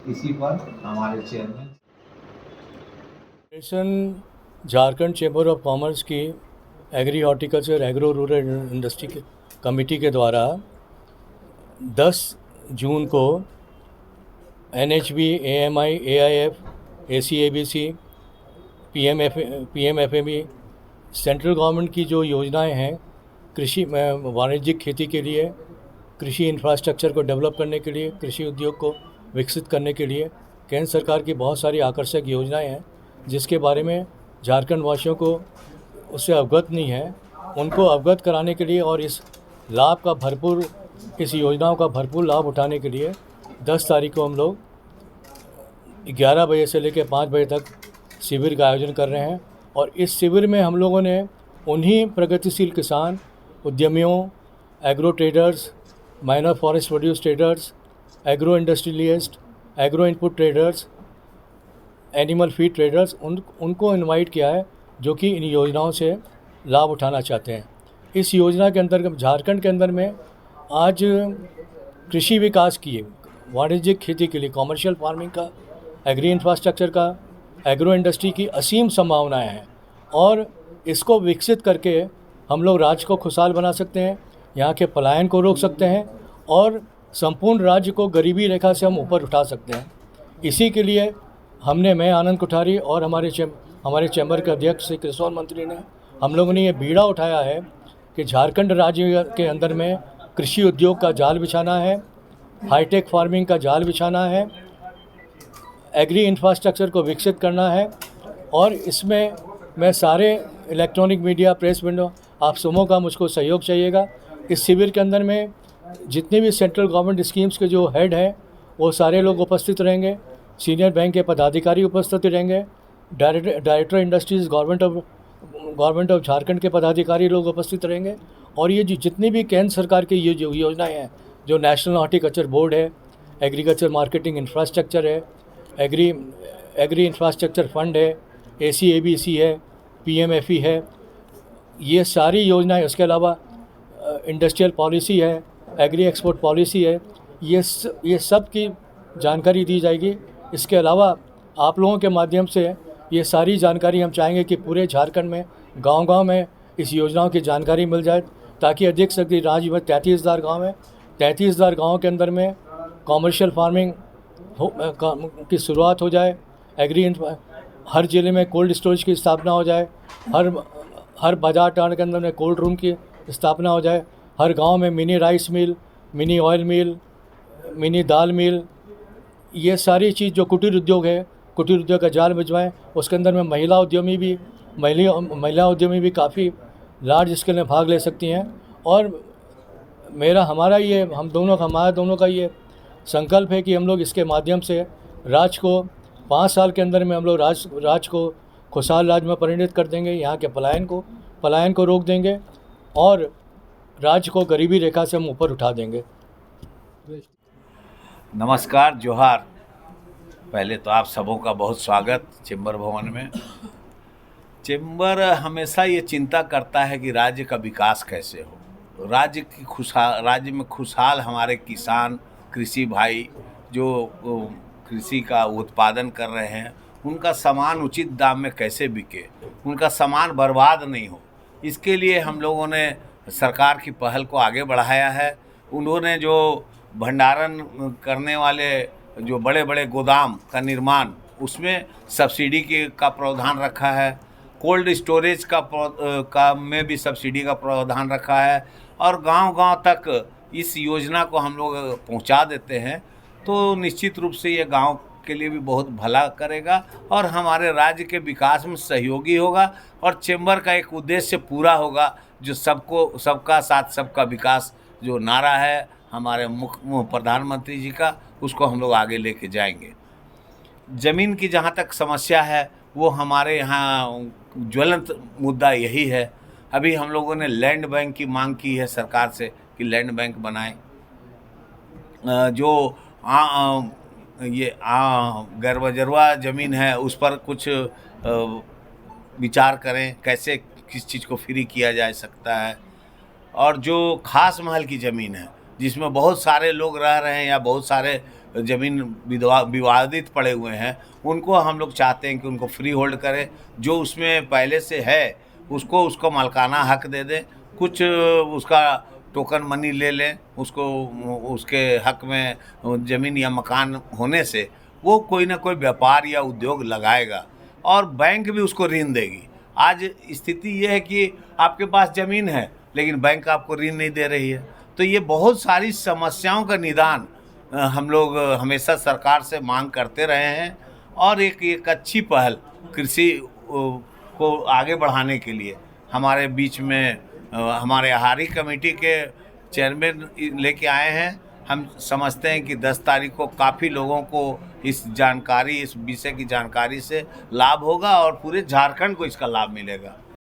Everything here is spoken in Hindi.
इसी पर हमारे chairman Jharkhand chamber of commerce की agri horticulture agro rural industry के कमेटी के द्वारा 10 जून को NHB, AMI, AIF, ACABC, PMFME central government की जो योजनाएं हैं कृषि वाणिज्यिक खेती के लिए, कृषि इंफ्रास्ट्रक्चर को डेवलप करने के लिए, कृषि उद्योग को विकसित करने के लिए केंद्र सरकार की बहुत सारी आकर्षक योजनाएं हैं जिसके बारे में झारखंड वासियों को उससे अवगत नहीं है। उनको अवगत कराने के लिए और इस योजनाओं का भरपूर लाभ उठाने के लिए 10 तारीख को हम लोग 11 बजे से लेकर 5 बजे तक शिविर का आयोजन कर रहे हैं। और इस शिविर में हम लोगों ने उन्हीं प्रगतिशील किसान, उद्यमियों, agro traders, minor forest produce traders, agro industrialist, agro input traders, animal feed traders उनको इनवाइट किया है जो कि इन योजनाओं से लाभ उठाना चाहते हैं। इस योजना के अंतर्गत झारखंड के अंदर में आज कृषि विकास की, वाणिज्यिक खेती के लिए, कॉमर्शियल फार्मिंग का, एग्री इंफ्रास्ट्रक्चर का, एग्रो इंडस्ट्री की असीम संभावनाएं हैं और इसको विकसित करके हम लोग राज्य को खुशहाल बना सकते हैं, यहाँ के पलायन को रोक सकते हैं और संपूर्ण राज्य को गरीबी रेखा से हम ऊपर उठा सकते हैं। इसी के लिए मैं आनंद कोठारी और हमारे चैम्बर के अध्यक्ष श्री कृषि मंत्री ने हम लोगों ने ये बीड़ा उठाया है कि झारखंड राज्य के अंदर में कृषि उद्योग का जाल बिछाना है, हाईटेक फार्मिंग का जाल बिछाना है, एग्री इंफ्रास्ट्रक्चर को विकसित करना है। और इसमें मैं सारे इलेक्ट्रॉनिक मीडिया, प्रेस विंडो, आप सबों का मुझको सहयोग चाहिएगा। इस शिविर के अंदर में जितने भी सेंट्रल गवर्नमेंट स्कीम्स के जो हेड हैं वो सारे लोग उपस्थित रहेंगे, सीनियर बैंक के पदाधिकारी उपस्थित रहेंगे, director industries government of Jharkhand के पदाधिकारी लोग उपस्थित रहेंगे। और ये जितनी भी केंद्र सरकार की ये जो योजनाएँ हैं, जो नेशनल हॉर्टिकल्चर बोर्ड है, एग्रीकल्चर मार्केटिंग इंफ्रास्ट्रक्चर है, एग्री इंफ्रास्ट्रक्चर फंड है, ACABC है, PMFE है, ये सारी योजनाएं, उसके अलावा इंडस्ट्रियल पॉलिसी है, एग्री एक्सपोर्ट पॉलिसी है, ये सब की जानकारी दी जाएगी। इसके अलावा आप लोगों के माध्यम से ये सारी जानकारी हम चाहेंगे कि पूरे झारखंड में गांव-गांव में इस योजनाओं की जानकारी मिल जाए ताकि अधिक से अधिक राज्य में 33,000 गाँव हैं, 33,000 गाँव के अंदर में कॉमर्शियल फार्मिंग की शुरुआत हो जाए, हर ज़िले में कोल्ड स्टोरेज की स्थापना हो जाए, हर बाजार टाउन के अंदर में कोल्ड रूम की स्थापना हो जाए, हर गांव में mini rice mill, mini oil mill, mini दाल मिल, ये सारी चीज़ जो कुटीर उद्योग है, कुटीर उद्योग का जाल भिजवाएँ। उसके अंदर में महिला उद्यमी भी काफ़ी लार्ज स्केल में भाग ले सकती हैं। और हमारा दोनों का ये संकल्प है कि हम लोग इसके माध्यम से राज्य को 5 साल के अंदर में हम लोग राज्य को खुशहाल राज्य में परिणत कर देंगे, यहाँ के पलायन को रोक देंगे और राज्य को गरीबी रेखा से हम ऊपर उठा देंगे। नमस्कार, जोहार। पहले तो आप सबों का बहुत स्वागत चेंबर भवन में। चेंबर हमेशा ये चिंता करता है कि राज्य का विकास कैसे हो, राज्य में खुशहाल हमारे किसान, कृषि भाई जो कृषि का उत्पादन कर रहे हैं उनका सामान उचित दाम में कैसे बिके, उनका सामान बर्बाद नहीं हो। इसके लिए हम लोगों ने सरकार की पहल को आगे बढ़ाया है। उन्होंने जो भंडारण करने वाले जो बड़े बड़े गोदाम का निर्माण, उसमें सब्सिडी का प्रावधान रखा है, कोल्ड स्टोरेज का में भी सब्सिडी का प्रावधान रखा है और गांव-गांव तक इस योजना को हम लोग पहुंचा देते हैं तो निश्चित रूप से ये गांव के लिए भी बहुत भला करेगा और हमारे राज्य के विकास में सहयोगी होगा और चेंबर का एक उद्देश्य पूरा होगा, जो सबका साथ सबका विकास जो नारा है हमारे मुख्य प्रधानमंत्री जी का, उसको हम लोग आगे लेके जाएंगे। ज़मीन की जहाँ तक समस्या है वो हमारे यहाँ ज्वलंत मुद्दा यही है। अभी हम लोगों ने लैंड बैंक की मांग की है सरकार से कि लैंड बैंक बनाएं, जो गैर बजरवा ज़मीन है उस पर कुछ विचार करें कैसे किस चीज़ को फ्री किया जा सकता है। और जो खास महल की ज़मीन है जिसमें बहुत सारे लोग रह रहे हैं या बहुत सारे ज़मीन विवादित पड़े हुए हैं, उनको हम लोग चाहते हैं कि उनको फ्री होल्ड करें। जो उसमें पहले से है उसको मालिकाना हक दे दें, कुछ उसका टोकन मनी ले लें, उसको उसके हक में ज़मीन या मकान होने से वो कोई ना कोई व्यापार या उद्योग लगाएगा और बैंक भी उसको ऋण देगी। आज स्थिति ये है कि आपके पास ज़मीन है लेकिन बैंक आपको ऋण नहीं दे रही है। तो ये बहुत सारी समस्याओं का निदान हम लोग हमेशा सरकार से मांग करते रहे हैं और एक अच्छी पहल कृषि को आगे बढ़ाने के लिए हमारे बीच में हमारे आहारी कमेटी के चेयरमैन लेके आए हैं। हम समझते हैं कि 10 तारीख को काफ़ी लोगों को इस विषय की जानकारी से लाभ होगा और पूरे झारखंड को इसका लाभ मिलेगा।